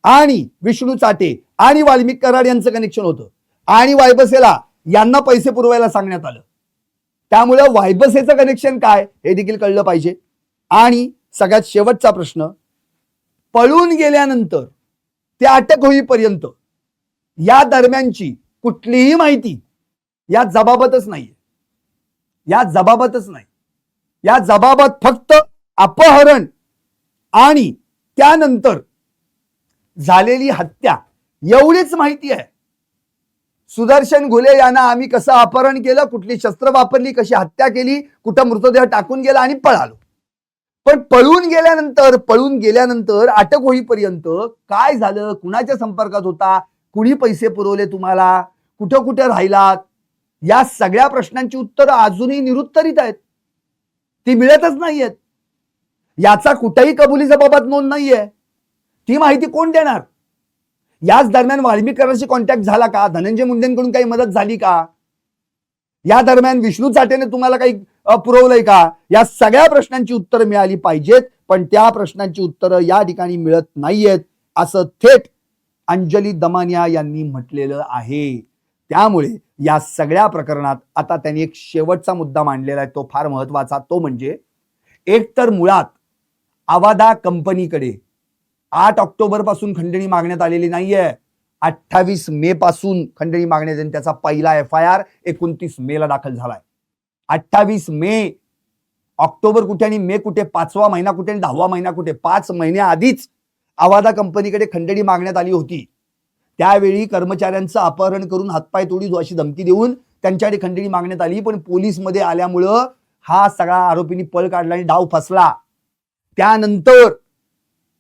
आणि विष्णू चाटे आणि वाल्मिक कराड यांचं कनेक्शन होतं आणि वायबसेला यांना पैसे पुरवायला सांगण्यात आलं. त्यामुळे वायबसेचं कनेक्शन काय हे देखील कळलं पाहिजे. आणि सगळ्यात शेवटचा प्रश्न, पळून गेल्यानंतर ते अटक होईपर्यंत या दरम्यानची कुठलीही माहिती या जबाबतच नाहीये. या जबाबत फक्त अपहरण आणि त्यानंतर झालेली हत्या एवढीच माहिती आहे. सुदर्शन घुले यांना आम्ही कसं अपहरण केलं, कुठली शस्त्र वापरली, कशी हत्या केली, कुठं मृतदेह टाकून गेला आणि पळालो. पण पळून गेल्यानंतर अटक होईपर्यंत काय झालं, कुणाच्या संपर्कात होता, कुणी पैसे पुरवले तुम्हाला, कुठं कुठे राहिलात, या सगळ्या प्रश्नांची उत्तरं अजूनही निरुत्तरित आहेत. ती मिळतच नाहीयेत. याचा कुठेही कबुली जबाबात नोंद नाहीये. ती माहिती कोण देणार? याच दरम्यान वाल्मिकरांशी कॉन्टॅक्ट झाला का? धनंजय मुंडेंकडून काही मदत झाली का? या दरम्यान विष्णू चाटेने तुम्हाला काही पुरवलंय का? या सगळ्या प्रश्नांची उत्तरं मिळाली पाहिजेत, पण त्या प्रश्नांची उत्तरं या ठिकाणी मिळत नाहीयेत असं थेट अंजली दमानिया यांनी म्हटलेलं आहे. त्यामुळे या सगळ्या प्रकरणात आता त्यांनी एक शेवटचा मुद्दा मांडलेला आहे, तो फार महत्वाचा. तो म्हणजे एकतर मुळात आवादा कंपनीकडे 8 ऑक्टोबर पासून खंडणी मागण्यात आलेली नाहीये. 28 मे पासून खंडणी मागण्यात येईल. त्याचा पहिला FIR 29 मे ला दाखल झालाय. 28 मे, ऑक्टोबर कुठे आणि मे कुठे, 5वा महिना कुठे आणि 10वा महिना कुठे? 5 महिन्या आधीच आवादा कंपनीकडे खंडणी मागण्यात आली होती. त्यावेळी कर्मचाऱ्यांचं अपहरण करून हातपाय तोडी अशी धमकी देऊन त्यांच्याकडे खंडणी मागण्यात आली. पण पोलीस मध्ये आल्यामुळं हा सगळा आरोपींनी पळ काढला आणि डाव फसला. त्यानंतर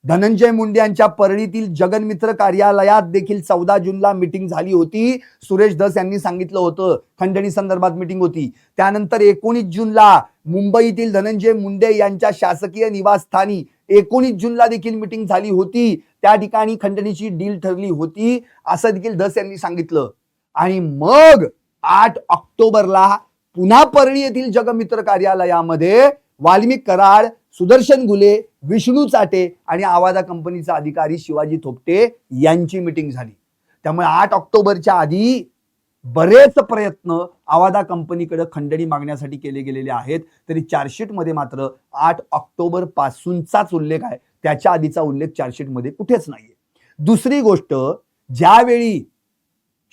धनंजय मुंडे यांच्या परळीतील जगनमित्र कार्यालयात देखील 14 जूनला मीटिंग झाली होती. सुरेश धस यांनी सांगितलं होतं खंडणी संदर्भात मीटिंग होती. त्यानंतर 19 जूनला मुंबईतील धनंजय मुंडे यांच्या शासकीय निवासस्थानी 19 जूनला देखील मीटिंग झाली होती. त्या ठिकाणी खंडणीची डील ठरली होती असं देखील धस यांनी सांगितलं. आणि मग 8 ऑक्टोबरला पुन्हा परळी येथील जगमित्र कार्यालयामध्ये वाल्मिक कराड, सुदर्शन घुले, विष्णू चाटे आणि आवादा कंपनीचा अधिकारी शिवाजी थोपटे यांची मीटिंग झाली. त्यामुळे 8 ऑक्टोबरच्या आधी बरेच प्रयत्न आवादा कंपनीकडे खंडणी मागण्यासाठी केले गेलेले आहेत. तरी चार्जशीट मध्ये मात्र 8 ऑक्टोबर पासूनचाच उल्लेख आहे, त्याच्या आधीचा उल्लेख चार्जशीट मध्ये कुठेच नाहीये. दुसरी गोष्ट, ज्यावेळी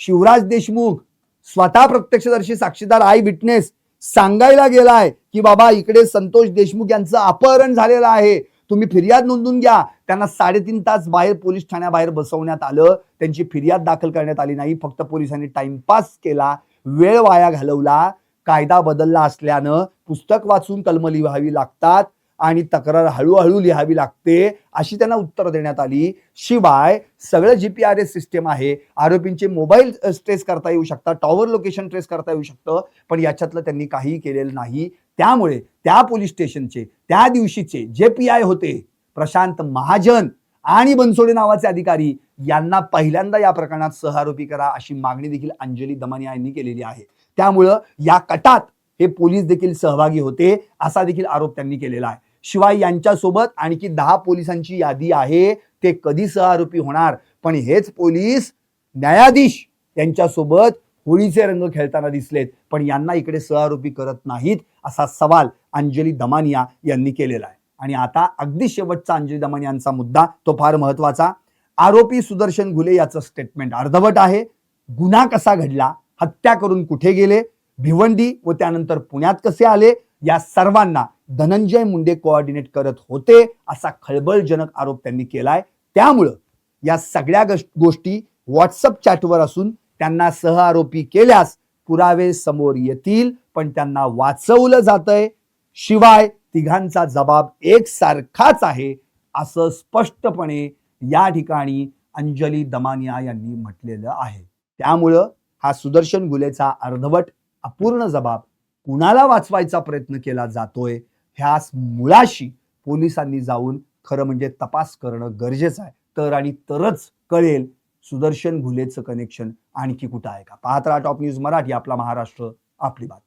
शिवराज देशमुख स्वतः प्रत्यक्षदर्शी साक्षीदार आय विटनेस सांगायला गेलाय की बाबा इकडे संतोष देशमुख यांचं अपहरण झालेलं आहे, तुम्ही फिर्याद नोंदवून घ्या, त्यांना 3.5 तास बाहेर पोलीस ठाण्याबाहेर बसवण्यात आलं. त्यांची फिर्याद दाखल करण्यात आली नाही. फक्त पोलिसांनी टाइमपास केला, वेळ वाया घालवला. कायदा बदलला असल्यानं पुस्तक वाचून कलम लिहावी लागतात आणि तक्रार हळूहळू लिहावी लागते अशी त्यांना उत्तर देण्यात आली. शिवाय सगळं GPRS सिस्टम आहे, आरोपींचे मोबाईल ट्रेस करता येऊ शकतात, टॉवर लोकेशन ट्रेस करता येऊ शकतं, पण याच्यातलं त्यांनी काही केलेलं नाही. त्यामुळे त्या पोलीस स्टेशनचे त्या दिवशीचे जे PI होते प्रशांत महाजन आणि बनसोडे नावाचे अधिकारी यांना पहिल्यांदा या प्रकरणात सहआरोपी करा अशी मागणी देखील अंजली दमानिया यांनी केलेली आहे. त्यामुळं या कटात हे पोलीस देखील सहभागी होते असा देखील आरोप त्यांनी केलेला आहे. शिवाय यांच्यासोबत आणखी 10 पोलिसांची यादी आहे. ते कधी सहआरोपी होणार? पण हेच पोलीस न्यायाधीश यांच्यासोबत होळीचे रंग खेळताना दिसलेत, पण यांना इकडे सहआरोपी करत नाहीत असा सवाल अंजली दमानिया यांनी केलेला आहे. आणि आता अगदी शेवटचा अंजली दमानियांचा मुद्दा, तो फार महत्वाचा. आरोपी सुदर्शन घुले याचं स्टेटमेंट अर्धवट आहे. गुन्हा कसा घडला, हत्या करून कुठे गेले, भिवंडी व त्यानंतर पुण्यात कसे आले, या सर्वांना धनंजय मुंडे कोऑर्डिनेट करत होते असा खळबळजनक आरोप त्यांनी केलाय. त्यामुळं या सगळ्या गोष्टी व्हॉट्सअप चॅटवर असून त्यांना सहआरोपी केल्यास पुरावे समोर येतील, पण त्यांना वाचवलं जातंय. शिवाय तिघांचा जबाब एकसारखाच आहे असं स्पष्टपणे या ठिकाणी अंजली दमानिया यांनी म्हटलेलं आहे. त्यामुळं हा सुदर्शन घुलेचा अर्धवट अपूर्ण जबाब कुणाला वाचवायचा प्रयत्न केला जातोय, ह्या मुळाशी पोलिसांनी जाऊन खरं म्हणजे तपास करणं गरजेचं आहे. तर आणि तरच कळेल सुदर्शन घुलेचं कनेक्शन आणखी कुठं आहे का. पाहत राहा टॉप न्यूज मराठी, आपला महाराष्ट्र, आपली बात.